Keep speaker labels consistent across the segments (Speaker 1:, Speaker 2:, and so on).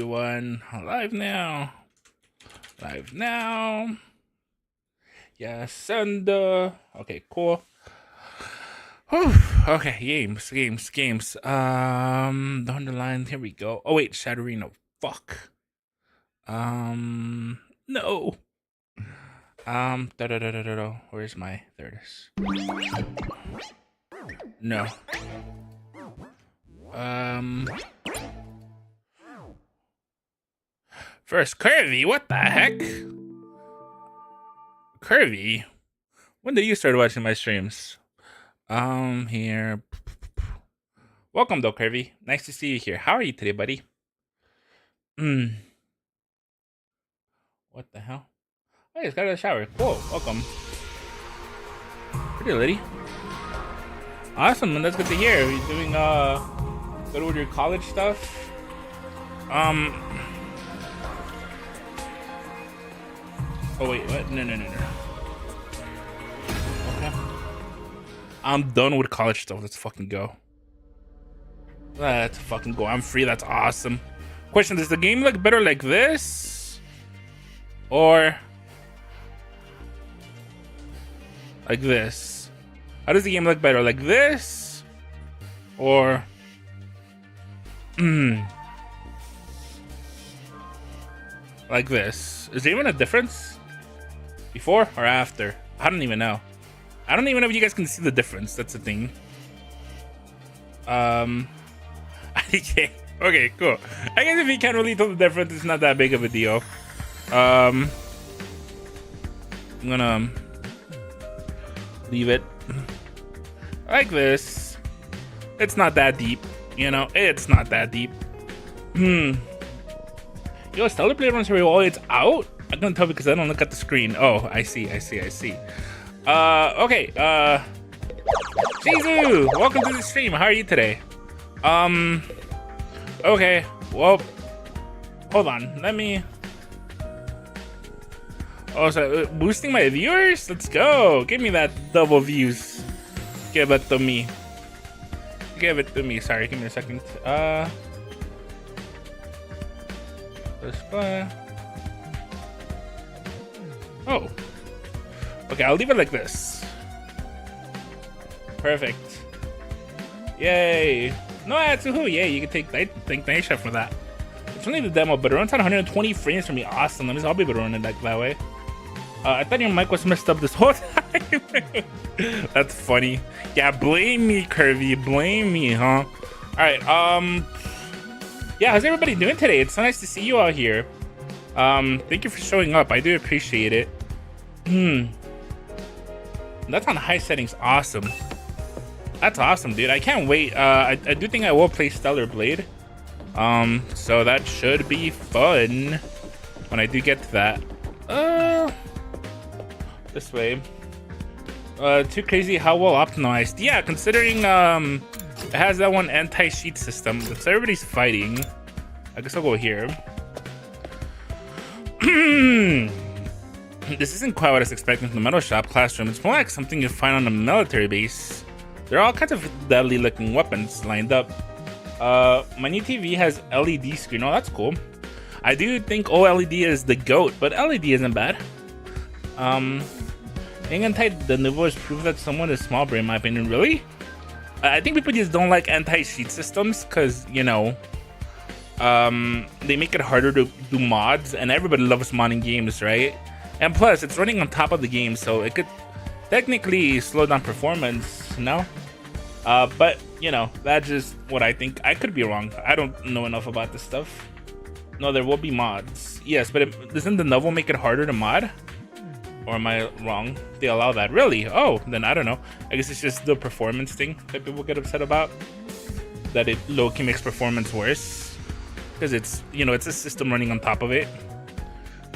Speaker 1: everyone. Live now. Live now. Yes, and okay, cool. Whew. Okay, games. Down the line, here we go. Oh wait, Shadowreno. Fuck. No. Where's my? There it is. No. First, Curvy, what the heck? Curvy? When did you start watching my streams? Here. Welcome though, Curvy. Nice to see you here. How are you today, buddy? What the hell? I just got out of the shower. Cool. Welcome. Pretty lady. Awesome, and that's good to hear. Are you doing good with your college stuff? Oh wait, what? No. Okay. I'm done with college stuff. Let's fucking go. Let's fucking go. I'm free. That's awesome. Question: does the game look better like this, or like this? How does the game look better, like this, or like this? Is there even a difference? Before or after? I don't even know. I don't even know if you guys can see the difference. That's the thing. Okay, cool. I guess if you can't really tell the difference, it's not that big of a deal. I'm gonna leave it like this. It's not that deep, you know. It's not that deep. Yo, Stellar Blade runs here while it's out. I couldn't tell because I don't look at the screen. Oh, I see. Okay. Shizu, welcome to the stream. How are you today? Okay. Well, hold on. Let me. Oh, so boosting my viewers. Let's go. Give me that double views. Give it to me. Sorry, give me a second. Oh. Okay, I'll leave it like this. Perfect. Yay. No, Atsuhu. Yay, you can thank Naisha for that. It's only the demo, but it runs at 120 frames for me. Awesome. That means I'll be able to run it that way. I thought your mic was messed up this whole time. That's funny. Yeah, blame me, Curvy. Blame me, huh? Alright, yeah, how's everybody doing today? It's so nice to see you all here. Thank you for showing up. I do appreciate it. That's on high settings. Awesome. That's awesome, dude. I can't wait. I do think I will play Stellar Blade. So that should be fun when I do get to that. This way. Too crazy how well optimized. Yeah, considering it has that one anti-cheat system. So everybody's fighting. I guess I'll go here. This isn't quite what I was expecting from the Metal Shop classroom. It's more like something you find on a military base. There are all kinds of deadly looking weapons lined up. My new TV has LED screen. Oh, that's cool. I do think OLED is the GOAT, but LED isn't bad. The Nouveau is proof that someone is small brain, in my opinion. Really? I think people just don't like anti-cheat systems because, you know, they make it harder to do mods, and everybody loves modding games, right? And plus, it's running on top of the game, so it could technically slow down performance, no? But, you know, that's just what I think. I could be wrong. I don't know enough about this stuff. No, there will be mods. Yes, but doesn't the novel make it harder to mod? Or am I wrong? They allow that. Really? Oh, then I don't know. I guess it's just the performance thing that people get upset about. That it low-key makes performance worse. Because it's, you know, it's a system running on top of it.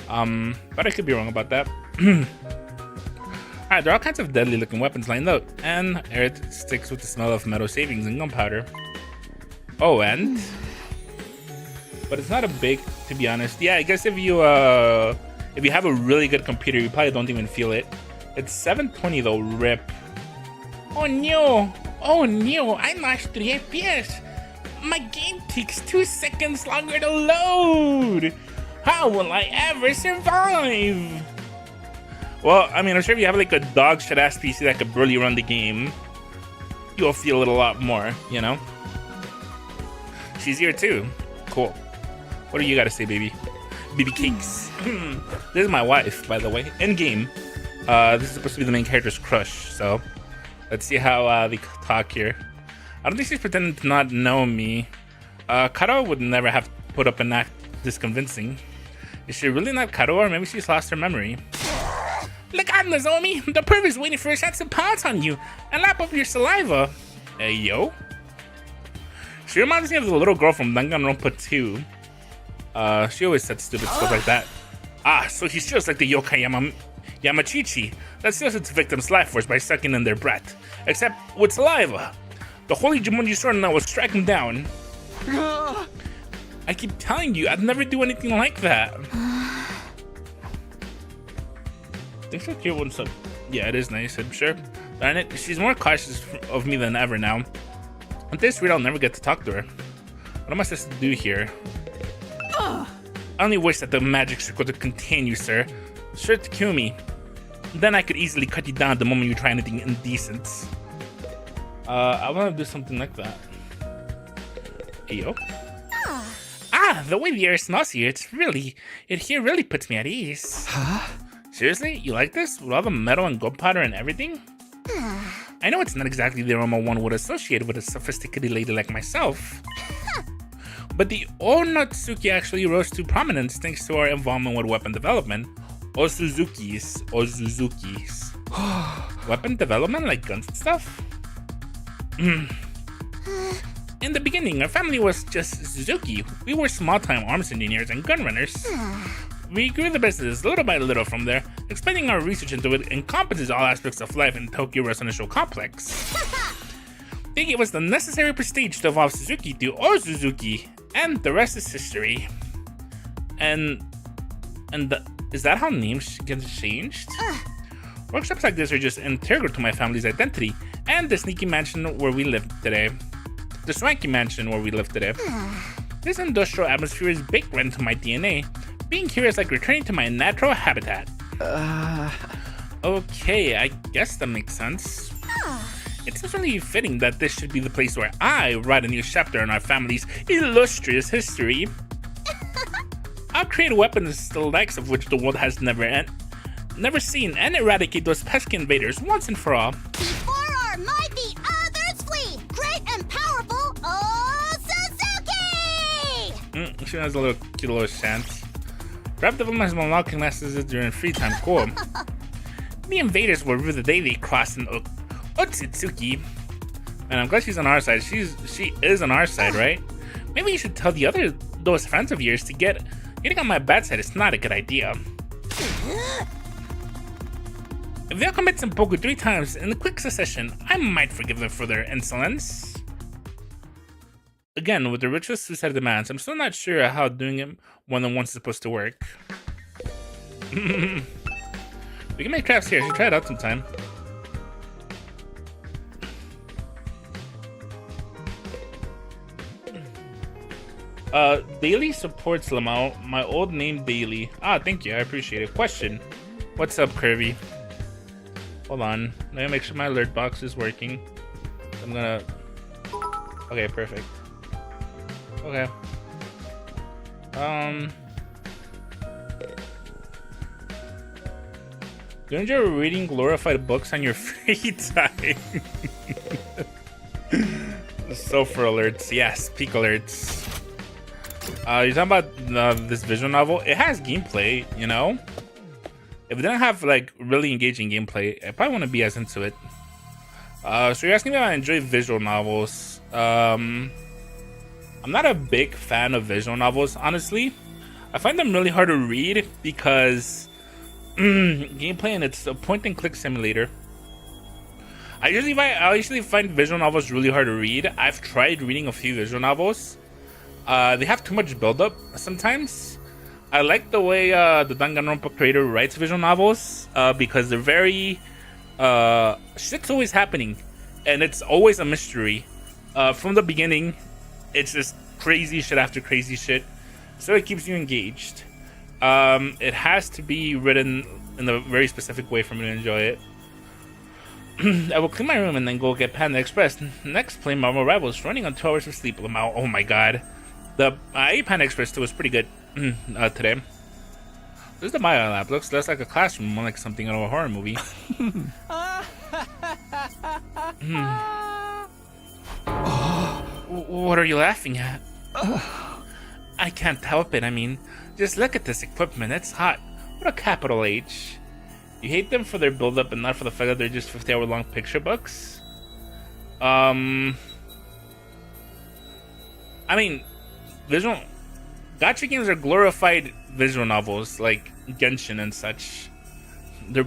Speaker 1: But I could be wrong about that. Alright, there are all kinds of deadly looking weapons lined up. And Aerith sticks with the smell of metal savings and gunpowder. Oh, and? But it's not a big, to be honest. Yeah, I guess if you have a really good computer, you probably don't even feel it. It's 720 though, rip. Oh no, I lost 3 FPS. My game takes 2 seconds longer to load! How will I ever survive? Well, I mean, I'm sure if you have like a dog shit ass PC that could barely run the game, you'll feel it a lot more, you know? She's here too. Cool. What do you gotta say, baby? Baby cakes. This is my wife, by the way, in game. This is supposed to be the main character's crush, so let's see how they talk here. I don't think she's pretending to not know me. Karo would never have put up an act this convincing. Is she really not Karo, or maybe she's lost her memory? Look out, Nozomi! The perv is waiting for a chance to pounce on you and lap up your saliva. Hey, yo. She reminds me of the little girl from Danganronpa 2. She always said stupid stuff like that. Ah, so he's just like the yokai Yamachichi that steals its victim's life force by sucking in their breath, except with saliva. The holy Jumonji sword now will strike him down. I keep telling you, I'd never do anything like that. Thanks for your one sub. Yeah, it is nice, I'm sure. Darn it, she's more cautious of me than ever now. At this rate, I'll never get to talk to her. What am I supposed to do here? I only wish that the magic circle to contain you, sir. Sure to kill me. Then I could easily cut you down the moment you try anything indecent. I want to do something like that. Hey, yo. Ah, the way the air smells here, it here really puts me at ease. Huh? Seriously? You like this? With all the metal and gunpowder and everything? I know it's not exactly the aroma one would associate with a sophisticated lady like myself. But the Onatsuki actually rose to prominence thanks to our involvement with weapon development. Osuzukis. Weapon development, like guns and stuff? In the beginning, our family was just Suzuki. We were small-time arms engineers and gun runners. We grew the business little by little from there, expanding our research into it encompasses all aspects of life in Tokyo Residential Complex. They gave us the necessary prestige to evolve Suzuki to Osuzuki, and the rest is history. Is that how names get changed? Workshops like this are just integral to my family's identity, and the swanky mansion where we live today. This industrial atmosphere is baked right into my DNA. Being here is like returning to my natural habitat. Okay, I guess that makes sense. It seems really fitting that this should be the place where I write a new chapter in our family's illustrious history. I'll create weapons the likes of which the world has never seen and eradicate those pesky invaders once and for all.
Speaker 2: Before our might the others flee! Great and powerful Suzuki!
Speaker 1: She has a cute little chant. Rap development has been unlocking messages during free time. Cool. The invaders will rue the day they crossed in Otsutsuki. And I'm glad she's on our side. She is on our side, right? Maybe you should tell those friends of yours to getting on my bad side is not a good idea. If they'll commit seppuku 3 times in a quick succession, I might forgive them for their insolence. Again, with the ritual suicide demands, I'm still not sure how doing it one on one is supposed to work. We can make traps here. I should try it out sometime. Daily supports Lamau. My old name Daily. Ah, thank you. I appreciate it. Question. What's up, Kirby? Hold on. Let me make sure my alert box is working. I'm gonna... Okay, perfect. Okay. Do you enjoy reading glorified books on your free time? Sulfur alerts. Yes, peak alerts. You're talking about this visual novel? It has gameplay, you know? If it didn't have, like, really engaging gameplay, I probably wouldn't be as into it. So you're asking me if I enjoy visual novels. I'm not a big fan of visual novels, honestly. I find them really hard to read because gameplay and it's a point-and-click simulator. I usually find visual novels really hard to read. I've tried reading a few visual novels. They have too much build-up sometimes. I like the way the Danganronpa creator writes visual novels because they're very... shit's always happening, and it's always a mystery. From the beginning, it's just crazy shit after crazy shit, so it keeps you engaged. It has to be written in a very specific way for me to enjoy it. I will clean my room and then go get Panda Express. Next, play Marvel Rivals, running on 2 hours of sleep. Oh my god. I ate Panda Express too, was pretty good today. This is the Maya lab. Looks less like a classroom, more like something out of a horror movie. What are you laughing at? I can't help it. I mean, just look at this equipment. It's hot. What a capital H. You hate them for their build-up and not for the fact that they're just 50-hour-long picture books? I mean, gacha games are glorified visual novels like Genshin and such. The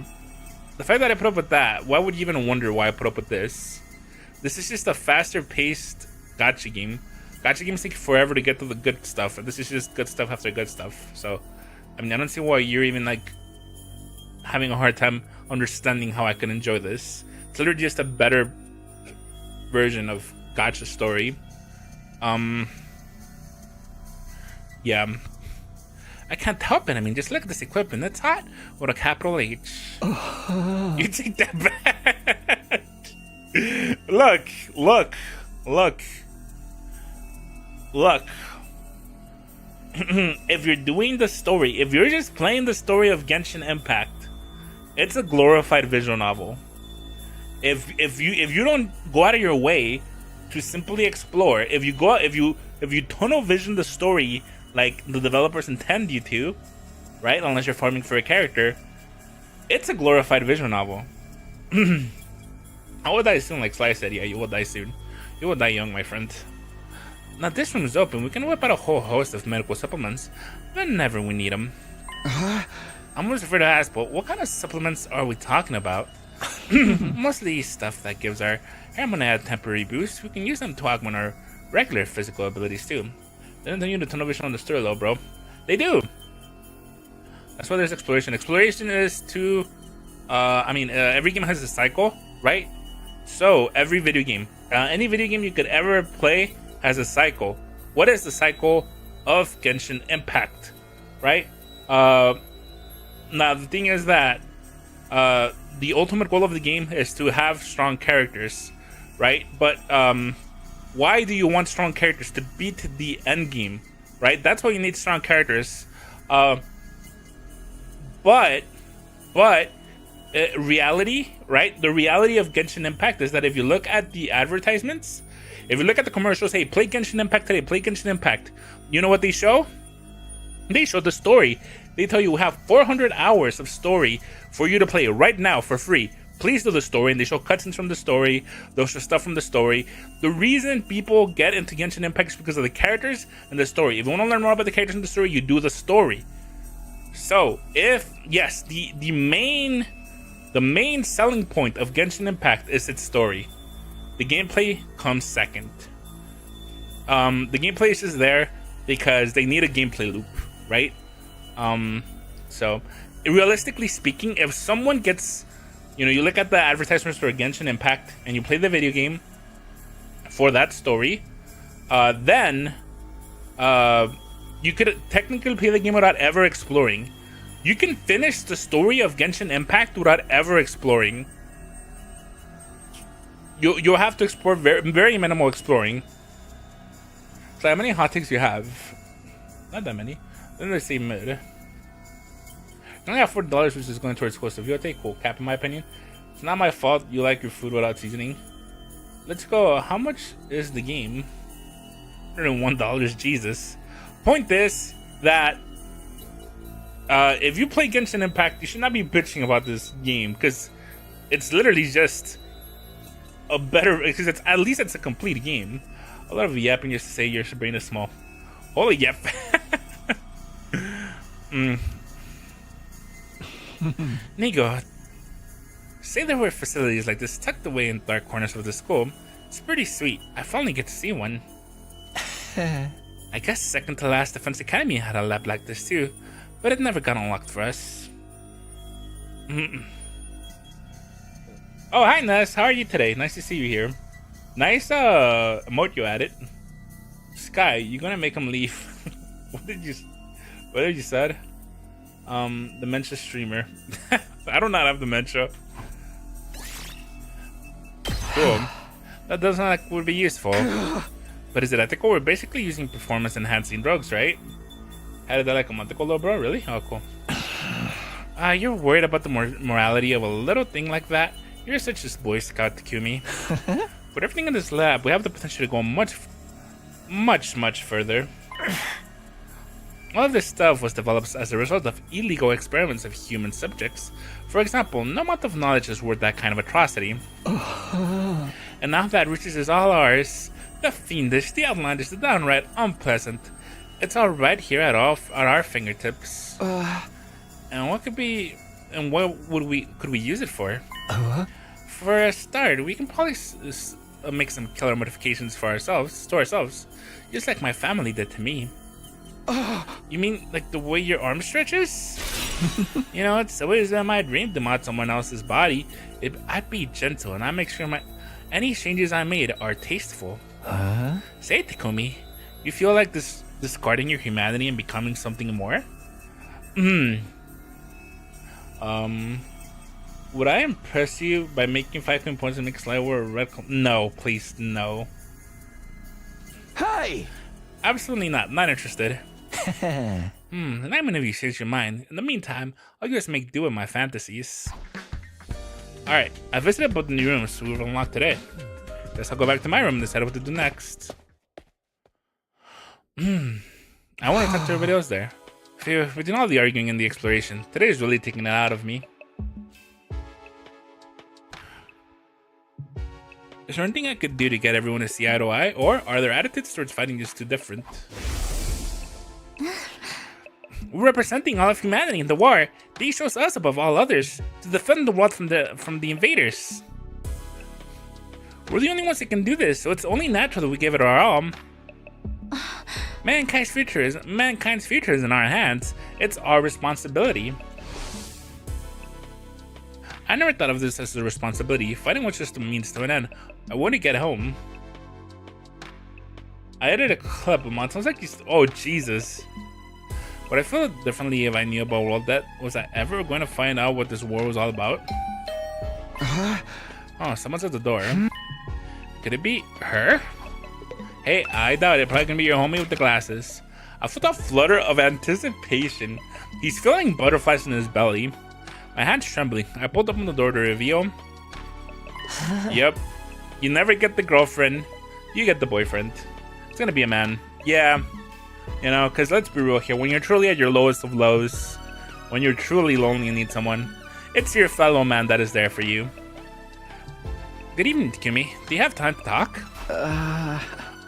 Speaker 1: fact that I put up with that, why would you even wonder why I put up with this? This is just a faster-paced gacha game. Gacha games take forever to get to the good stuff, and this is just good stuff after good stuff. So, I mean, I don't see why you're even like having a hard time understanding how I can enjoy this. It's literally just a better version of gacha story. Yeah, I can't help it. I mean, just look at this equipment. It's hot with a capital H. You take that back. Look. If you're doing the story, if you're just playing the story of Genshin Impact, it's a glorified visual novel. If you don't go out of your way to simply explore, if you tunnel vision the story like the developers intend you to, right? Unless you're farming for a character, it's a glorified visual novel. I will die soon, like Sly said. Yeah, you will die soon. You will die young, my friend. Now this room is open. We can whip out a whole host of medical supplements whenever we need them. I'm always afraid to ask, but what kind of supplements are we talking about? Mostly stuff that gives our Harmonad a temporary boost. We can use them to augment our regular physical abilities too. They don't need a tunnel vision on the story though, bro. They do. That's why there's exploration. Exploration is to, every game has a cycle, right? So every video game, any video game you could ever play has a cycle. What is the cycle of Genshin Impact, right? Now the thing is that the ultimate goal of the game is to have strong characters, right? But why do you want strong characters? To beat the end game, right? That's why you need strong characters. But reality, right? The reality of Genshin Impact is that if you look at the advertisements, if you look at the commercials, hey, play Genshin Impact today, play Genshin Impact. You know what they show? They show the story. They tell you we have 400 hours of story for you to play right now for free. Please do the story, and they show cutscenes from the story. They'll show stuff from the story. The reason people get into Genshin Impact is because of the characters and the story. If you want to learn more about the characters and the story, you do the story. So, the main selling point of Genshin Impact is its story. The gameplay comes second. The gameplay is just there because they need a gameplay loop, right? So, realistically speaking, if someone gets, you look at the advertisements for Genshin Impact and you play the video game for that story, then you could technically play the game without ever exploring. You can finish the story of Genshin Impact without ever exploring. You'll have to explore very minimal exploring. So how many hot takes you have? Not that many. Then they say mid. You only have $40, which is going towards cost of UA. Cool cap, in my opinion. It's not my fault you like your food without seasoning. Let's go. How much is the game? $101, Jesus. Point is that if you play Genshin Impact, you should not be bitching about this game because it's literally just a better. Because at least it's a complete game. A lot of yapping just to say your brain is small. Holy yap. Nigo, say there were facilities like this tucked away in dark corners of the school. It's pretty sweet. I finally get to see one. I guess second to last Defense Academy had a lab like this too, but it never got unlocked for us. Oh, hi Ness, how are you today? Nice to see you here. Nice emote you added. Sky, you gonna make him leave? What did you said? Dementia streamer. I do not have dementia. Cool. That doesn't like would be useful. But is it ethical? We're basically using performance enhancing drugs, right? How did that like a month ago, little bro? Really? Oh, cool. You're worried about the morality of a little thing like that? You're such a Boy Scout, Takumi. With everything in this lab, we have the potential to go much further. All of this stuff was developed as a result of illegal experiments of human subjects. For example, no amount of knowledge is worth that kind of atrocity. And now that riches is all ours, the fiendish, the outlandish, the downright unpleasant, it's all right here at our fingertips. And what could we use it for? For a start, we can probably make some killer modifications to ourselves, just like my family did to me. You mean like the way your arm stretches? You know, it's always been my dream to mod someone else's body. I'd be gentle, and I make sure any changes I made are tasteful. Say, Takumi, you feel like discarding your humanity and becoming something more? Would I impress you by making 5 coin points and make Sly wear a red? No, please, no.
Speaker 3: Hey!
Speaker 1: Absolutely not. Not interested. And I'm gonna change your mind. In the meantime, I'll just make do with my fantasies. Alright, I visited both the new rooms we've unlocked today. Guess I'll go back to my room and decide what to do next. I want to talk to everybody else there. Between all the arguing and the exploration, today is really taking it out of me. Is there anything I could do to get everyone to see eye to eye, or are their attitudes towards fighting just too different? We're representing all of humanity in the war. They chose us above all others to defend the world from the invaders. We're the only ones that can do this, so it's only natural that we give it our all. Mankind's future is in our hands. It's our responsibility. I never thought of this as a responsibility. Fighting was just a means to an end. I want to get home. I edited a clip a month. Sounds like oh Jesus. But I feel differently if I knew about World Debt. Was I ever going to find out what this war was all about? Oh, someone's at the door. Could it be her? Hey, I doubt it. Probably gonna be your homie with the glasses. I felt a flutter of anticipation. He's feeling butterflies in his belly. My hand's trembling. I pulled open the door to reveal. Yep. You never get the girlfriend. You get the boyfriend. It's gonna be a man. Yeah. You know, because let's be real here. When you're truly at your lowest of lows, when you're truly lonely and need someone, it's your fellow man that is there for you. Good evening, Takumi. Do you have time to talk?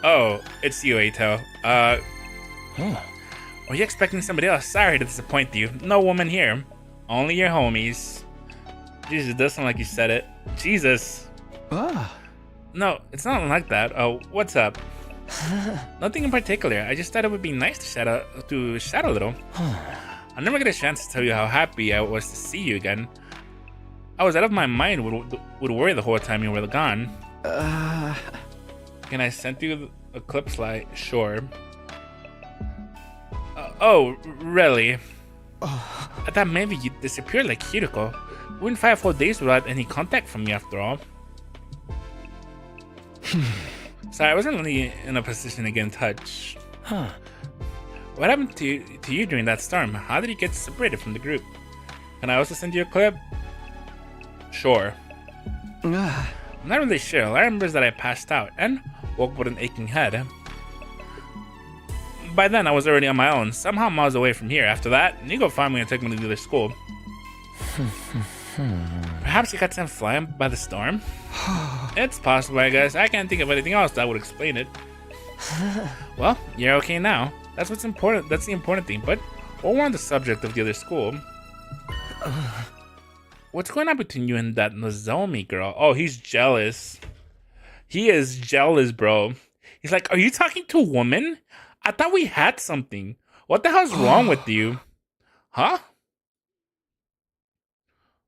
Speaker 1: Oh, it's you, Eito. Were you expecting somebody else? Sorry to disappoint you. No woman here. Only your homies. Jesus, it does sound like you said it. Jesus. No, it's not like that. Oh, what's up? Nothing in particular. I just thought it would be nice to chat a little. I never get a chance to tell you how happy I was to see you again. I was out of my mind would worry the whole time you were gone. Can I send you a clip slide? Sure. Oh, really? I thought maybe you disappeared like Kiriko. We went 5 whole days without any contact from you after all. Sorry, I wasn't really in a position to get in touch. What happened to you during that storm? How did you get separated from the group? Can I also send you a clip? Sure. I'm not really sure. All I remember is that I passed out and woke up with an aching head. By then, I was already on my own, somehow miles away from here. After that, Nico found me and took me to the other school. Perhaps you got sent flying by the storm? It's possible, I guess. I can't think of anything else that would explain it. Well, you're okay now. That's what's important. That's the important thing. But while we're on the subject of the other school, what's going on between you and that Nozomi girl? Oh, he's jealous. He is jealous, bro. He's like, are you talking to a woman? I thought we had something. What the hell's wrong with you? Huh?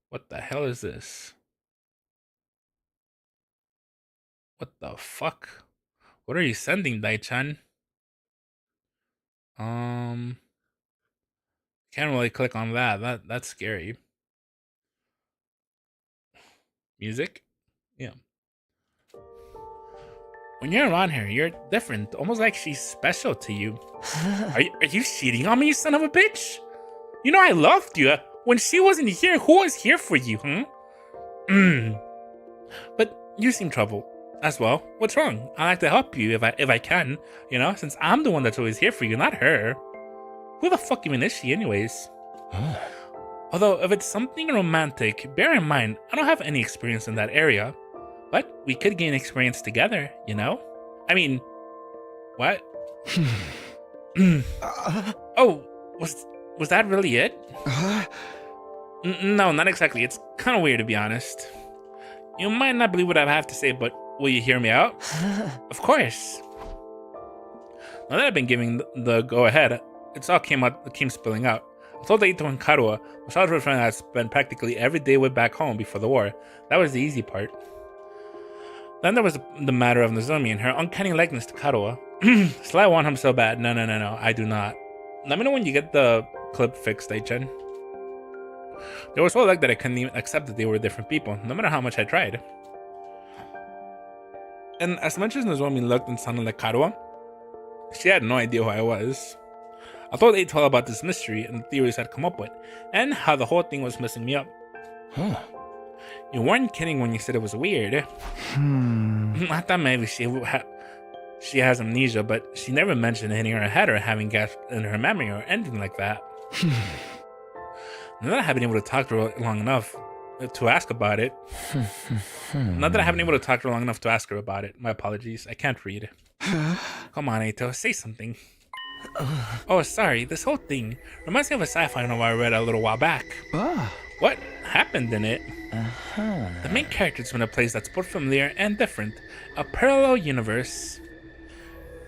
Speaker 1: What the hell is this? What the fuck? What are you sending, Dai-chan? Um, can't really click on that. That's scary. Music? Yeah. When you're around her, you're different. Almost like she's special to you. Are you cheating on me, you son of a bitch? You know I loved you. When she wasn't here, who was here for you, But you seem troubled as well. What's wrong? I like to help you if I can, since I'm the one that's always here for you, not her. Who the fuck even is she anyways? Although if it's something romantic, bear in mind, I don't have any experience in that area. But we could gain experience together, I mean, what? Oh, was that really it? No, not exactly. It's kind of weird, to be honest. You might not believe what I have to say, but will you hear me out? Of course. Now that I've been giving the go-ahead, it came spilling out. I told Ito and Karua, a childhood friend I spent practically every day with back home before the war. That was the easy part. Then there was the matter of Nozomi and her uncanny likeness to Karua. Sly want him so bad. No, I do not. Let me know when you get the clip fixed, Aichen. They were so like that I couldn't even accept that they were different people, no matter how much I tried. And as much as Nozomi looked and sounded like Karua, she had no idea who I was. I told Ito all about this mystery and the theories I'd come up with, and how the whole thing was messing me up. You weren't kidding when you said it was weird. I thought maybe she has amnesia, but she never mentioned hitting her head or having gaps in her memory or anything like that. Now that I haven't been able to talk to her long enough to ask about it. My apologies. I can't read. Come on, Ito, say something. Oh, sorry. This whole thing reminds me of a sci-fi novel I read a little while back. What happened in it? The main character's from a place that's both familiar and different. A parallel universe.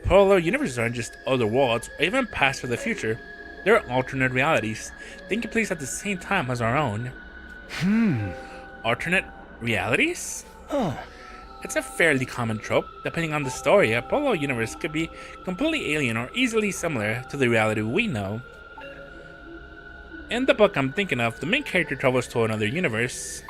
Speaker 1: Parallel universes aren't just other worlds or even past or the future. They're alternate realities, taking place at the same time as our own. Alternate realities? It's a fairly common trope. Depending on the story, a parallel universe could be completely alien or easily similar to the reality we know. In the book I'm thinking of, the main character travels to another universe.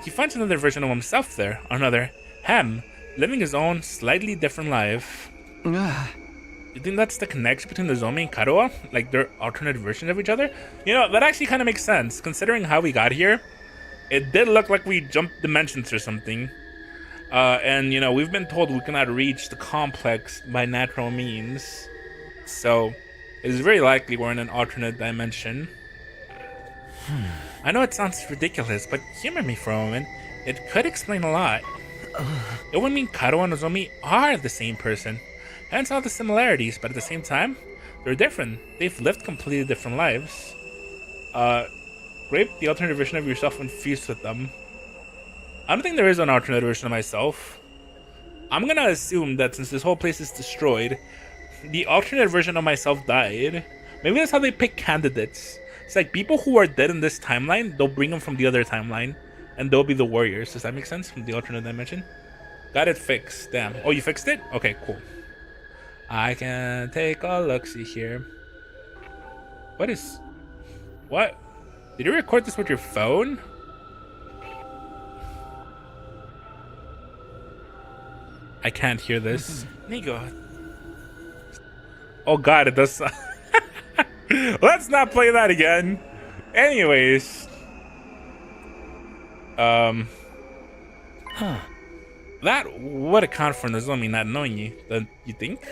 Speaker 1: He finds another version of himself there, another Hem, living his own slightly different life. You think that's the connection between Nozomi and Karua? Like they're alternate versions of each other? That actually kind of makes sense, considering how we got here. It did look like we jumped dimensions or something. And we've been told we cannot reach the complex by natural means. So, it is very likely we're in an alternate dimension. I know it sounds ridiculous, but humor me for a moment. It could explain a lot. It would mean Karua and Nozomi are the same person. Hence all the similarities, but at the same time, they're different. They've lived completely different lives. Grape, the alternate version of yourself infused with them. I don't think there is an alternate version of myself. I'm gonna assume that since this whole place is destroyed, the alternate version of myself died. Maybe that's how they pick candidates. It's like people who are dead in this timeline, they'll bring them from the other timeline, and they'll be the warriors. Does that make sense? From the alternate dimension? Got it fixed. Damn. Oh, you fixed it? Okay, cool. I can take a look-see here. What? Did you record this with your phone? I can't hear this. Nigo. Oh god, it does. Let's not play that again. Anyways. That would account for Nozomi not knowing you, don't you think?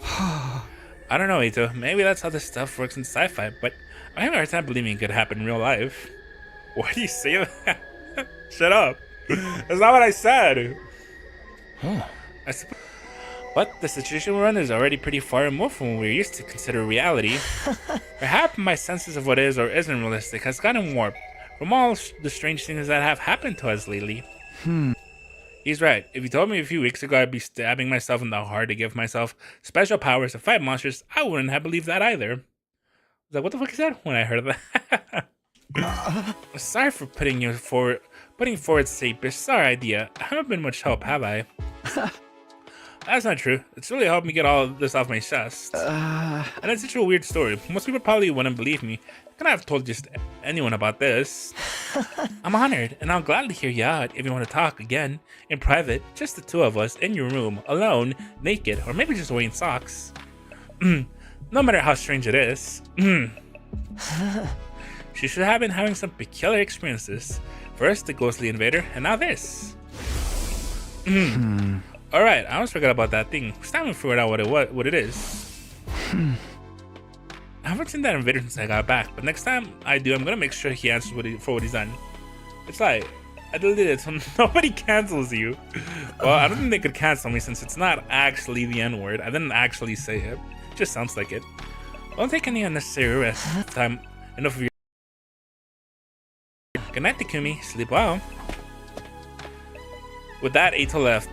Speaker 1: I don't know, Ito. Maybe that's how this stuff works in sci-fi, but I have a hard time believing it could happen in real life. Why do you say that? Shut up. That's not what I said. But the situation we're in is already pretty far removed from what we're used to consider reality. Perhaps my senses of what is or isn't realistic has gotten warped from all the strange things that have happened to us lately. He's right. If you told me a few weeks ago I'd be stabbing myself in the heart to give myself special powers to fight monsters, I wouldn't have believed that either. I was like, what the fuck is that? When I heard that. Sorry for putting forward such a bizarre idea. I haven't been much help, have I? That's not true. It's really helped me get all of this off my chest. And it's such a weird story. Most people probably wouldn't believe me. I couldn't have told just anyone about this. I'm honored, and I'll gladly hear you out if you want to talk again. In private, just the two of us in your room, alone, naked, or maybe just wearing socks. No matter how strange it is. She should have been having some peculiar experiences. First, the ghostly invader, and now this. Alright, I almost forgot about that thing. Still haven't figured out what it is. I haven't seen that invader since I got back, but next time I do, I'm gonna make sure he answers for what he's done. It's like, I deleted it so nobody cancels you. Well, I don't think they could cancel me since it's not actually the N-word. I didn't actually say it. It just sounds like it. Don't take any unnecessary rest. Time enough of your. Good night, Takumi. Sleep well. With that, Eito left.